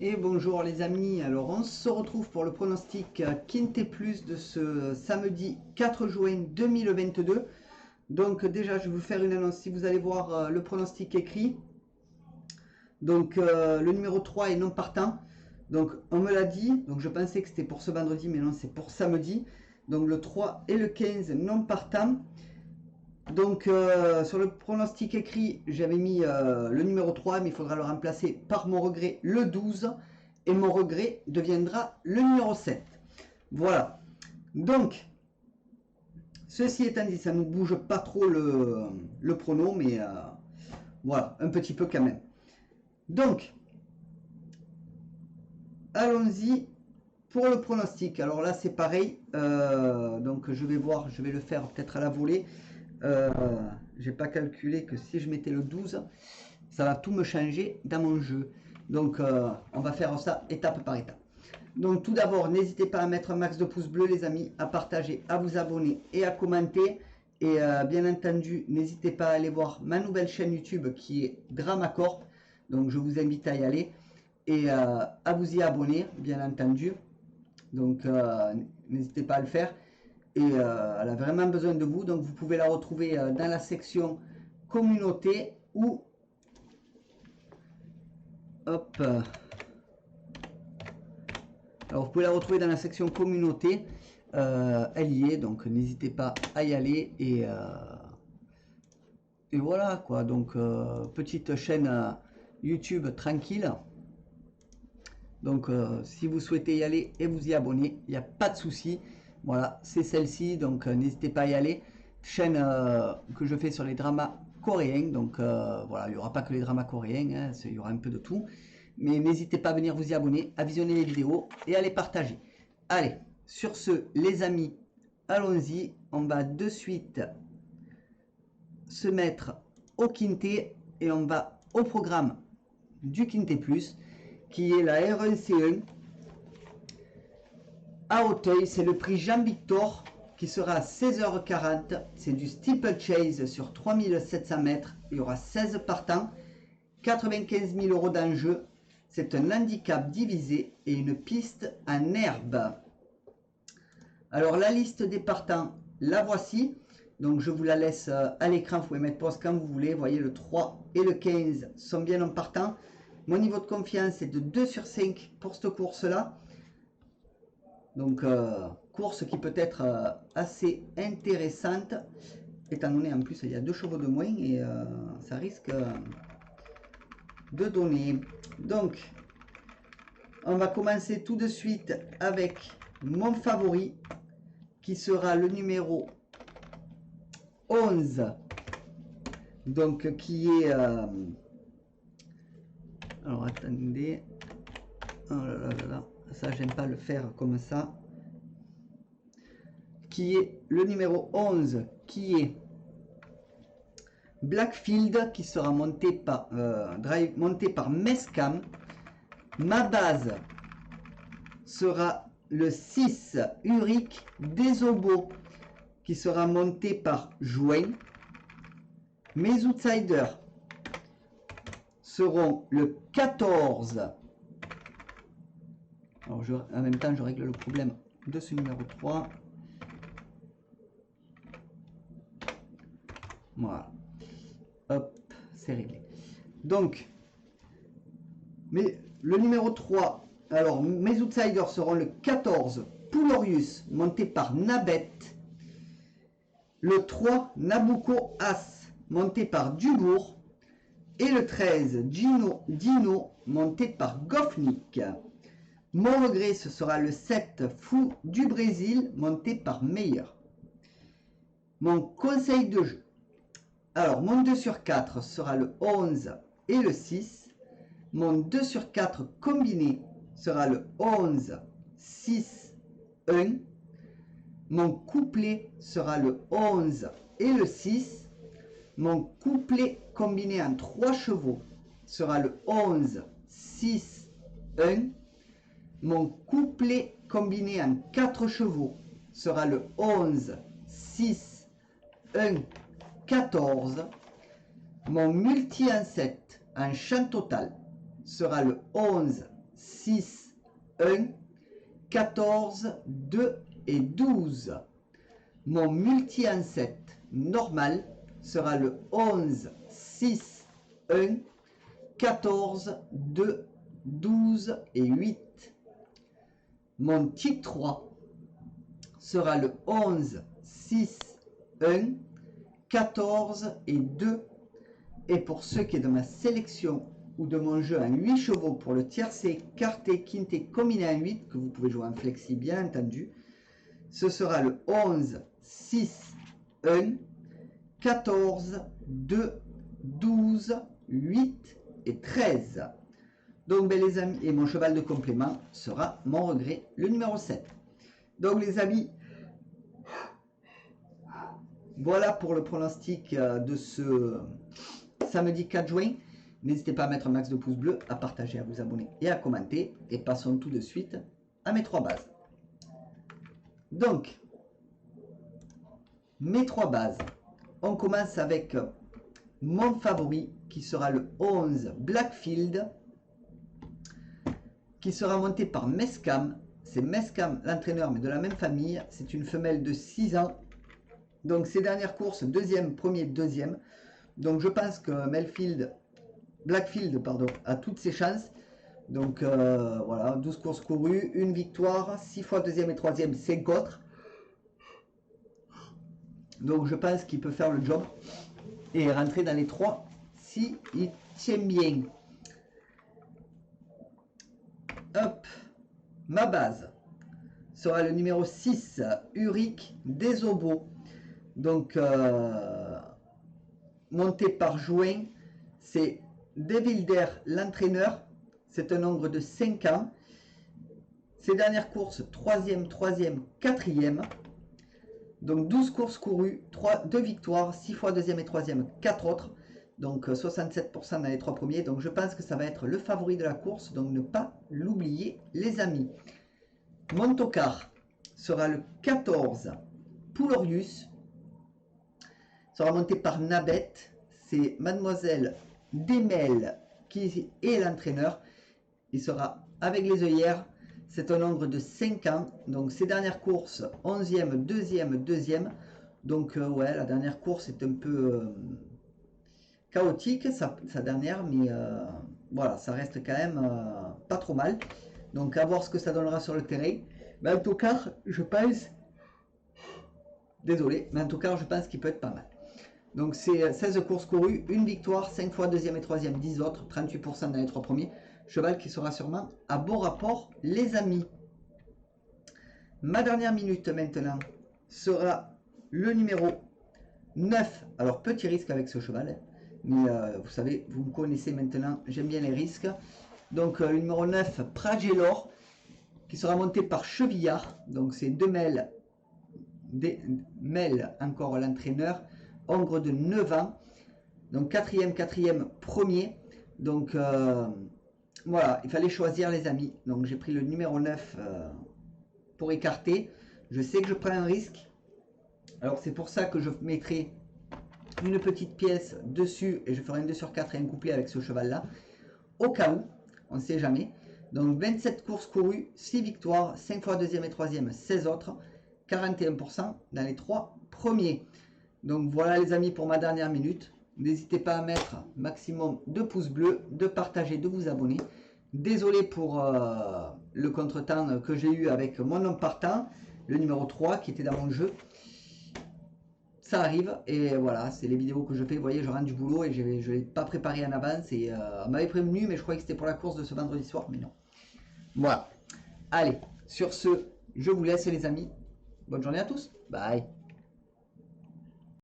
Et bonjour les amis, alors on se retrouve pour le pronostic Quintet Plus de ce samedi 4 juin 2022. Donc déjà je vais vous faire une annonce, si vous allez voir le pronostic écrit. Donc le numéro 3 est non partant, donc on me l'a dit, donc je pensais que c'était pour ce vendredi mais non c'est pour samedi. Donc le 3 et le 15 non partant. Donc sur le pronostic écrit, j'avais mis le numéro 3, mais il faudra le remplacer par mon regret le 12. Et mon regret deviendra le numéro 7. Voilà. Donc, ceci étant dit, ça ne bouge pas trop le prono, mais voilà, un petit peu quand même. Donc, allons-y pour le pronostic. Alors là, c'est pareil. Donc, je vais voir, je vais le faire peut-être à la volée. J'ai pas calculé que si je mettais le 12, ça va tout me changer dans mon jeu. Donc on va faire ça étape par étape. Donc tout d'abord, n'hésitez pas à mettre un max de pouces bleus les amis, à partager, à vous abonner et à commenter. Et bien entendu, n'hésitez pas à aller voir ma nouvelle chaîne YouTube qui est Dramacorp. Donc je vous invite à y aller et à vous y abonner, bien entendu. Donc n'hésitez pas à le faire. Et elle a vraiment besoin de vous, donc vous pouvez la retrouver dans la section communauté ou hop, alors vous pouvez la retrouver dans la section communauté, elle y est, donc n'hésitez pas à y aller et voilà quoi. Donc petite chaîne YouTube tranquille, donc si vous souhaitez y aller et vous y abonner, il n'y a pas de souci. Voilà, c'est celle-ci, donc n'hésitez pas à y aller. Chaîne que je fais sur les dramas coréens, donc voilà, il n'y aura pas que les dramas coréens, hein, il y aura un peu de tout. Mais n'hésitez pas à venir vous y abonner, à visionner les vidéos et à les partager. Allez, sur ce, les amis, allons-y. On va de suite se mettre au Quintet et on va au programme du Quintet Plus, qui est la R1C1. À Auteuil, c'est le prix Jean-Victor qui sera à 16h40. C'est du steeplechase sur 3700 mètres. Il y aura 16 partants, 95 000 € d'enjeu. C'est un handicap divisé et une piste en herbe. Alors la liste des partants, la voici. Donc je vous la laisse à l'écran, vous pouvez mettre pause quand vous voulez. Vous voyez, le 3 et le 15 sont bien en partant. Mon niveau de confiance est de 2 sur 5 pour cette course-là. Donc course qui peut être assez intéressante, étant donné en plus il y a 2 chevaux de moins et ça risque de donner. Donc on va commencer tout de suite avec mon favori qui sera le numéro 11, donc qui est alors attendez, oh là là là là, ça j'aime pas le faire comme ça, qui est le numéro 11 qui est Blackfield, qui sera monté par monté par Mescam. Ma base sera le 6 Uric des Obos, qui sera monté par Jouen. Mes outsiders seront le 14. Alors en même temps je règle le problème de ce numéro 3. Voilà. Hop, c'est réglé. Donc, mais le numéro 3, alors mes outsiders seront le 14 Poulorius, monté par Nabet. Le 3 Nabucco As, monté par Dubourg. Et le 13 Dino, monté par Goffnik. Mon regret, ce sera le 7 Fou du Brésil, monté par Meyer. Mon conseil de jeu. Alors, mon 2 sur 4 sera le 11 et le 6. Mon 2 sur 4 combiné sera le 11, 6, 1. Mon couplet sera le 11 et le 6. Mon couplet combiné en 3 chevaux sera le 11, 6, 1. Mon couplet combiné en 4 chevaux sera le 11, 6, 1, 14. Mon multi en 7 en champ total sera le 11, 6, 1, 14, 2 et 12. Mon multi en 7 normal sera le 11, 6, 1, 14, 2, 12 et 8. Mon type 3 sera le 11, 6, 1, 14 et 2. Et pour ce qui est de ma sélection ou de mon jeu en 8 chevaux pour le tiercé, quarté, quinté, combiné en 8, que vous pouvez jouer en flexi bien entendu, ce sera le 11, 6, 1, 14, 2, 12, 8 et 13. Donc ben, les amis, et mon cheval de complément sera mon regret, le numéro 7. Donc les amis, voilà pour le pronostic de ce samedi 4 juin. N'hésitez pas à mettre un max de pouces bleus, à partager, à vous abonner et à commenter. Et passons tout de suite à mes 3 bases. Donc, mes 3 bases. On commence avec mon favori qui sera le 11 Blackfield, qui sera monté par Meskam. C'est Meskam l'entraîneur, mais de la même famille. C'est une femelle de 6 ans. Donc ces dernières courses, deuxième, premier, deuxième. Donc je pense que Blackfield a toutes ses chances. Donc voilà, 12 courses courues, une victoire, 6 fois deuxième et troisième, 5 autres. Donc je pense qu'il peut faire le job et rentrer dans les 3 si il tient bien. Hop, ma base sera le numéro 6, Uric des Obos. Donc monté par Jouin, c'est Devilder l'entraîneur. C'est un nombre de 5 ans. Ses dernières courses, 3e, 3e, 4e. Donc 12 courses courues, 2 victoires, 6 fois 2e et 3e, 4 autres. Donc 67% dans les 3 premiers. Donc je pense que ça va être le favori de la course. Donc ne pas l'oublier les amis. Mon tocard sera le 14, Poulorius. Sera monté par Nabet. C'est Mademoiselle Demel qui est l'entraîneur. Il sera avec les œillères. C'est un nombre de 5 ans. Donc ses dernières courses, 11e, 2e, 2e. Donc ouais, la dernière course est un peu chaotique, sa dernière. Mais voilà, ça reste quand même pas trop mal. Donc à voir ce que ça donnera sur le terrain. Mais en tout cas, je pense... Désolé, mais en tout cas, je pense qu'il peut être pas mal. Donc c'est 16 courses courues, une victoire, 5 fois deuxième et troisième, 10 autres, 38% dans les 3 premiers. Cheval qui sera sûrement à bon rapport les amis. Ma dernière minute maintenant sera le numéro 9. Alors petit risque avec ce cheval, mais vous savez, vous me connaissez maintenant, j'aime bien les risques. Donc le numéro 9, Pragelor, qui sera monté par Chevillard. Donc c'est Demel, encore l'entraîneur. Hongre de 9 ans, donc 4e, premier. Donc voilà, il fallait choisir les amis. Donc j'ai pris le numéro 9 pour écarter. Je sais que je prends un risque. Alors c'est pour ça que je mettrai une petite pièce dessus et je ferai un 2 sur 4 et un couplet avec ce cheval là. Au cas où, on ne sait jamais. Donc 27 courses courues, 6 victoires, 5 fois deuxième et troisième, 16 autres, 41% dans les 3 premiers. Donc voilà les amis pour ma dernière minute. N'hésitez pas à mettre maximum de pouces bleus, de partager, de vous abonner. Désolé pour le contretemps que j'ai eu avec mon homme partant, le numéro 3 qui était dans mon jeu. Ça arrive et voilà, c'est les vidéos que je fais. Vous voyez, je rentre du boulot et je ne l'ai pas préparé en avance. Et on m'avait prévenu, mais je croyais que c'était pour la course de ce vendredi soir, mais non. Voilà. Allez, sur ce, je vous laisse les amis. Bonne journée à tous. Bye.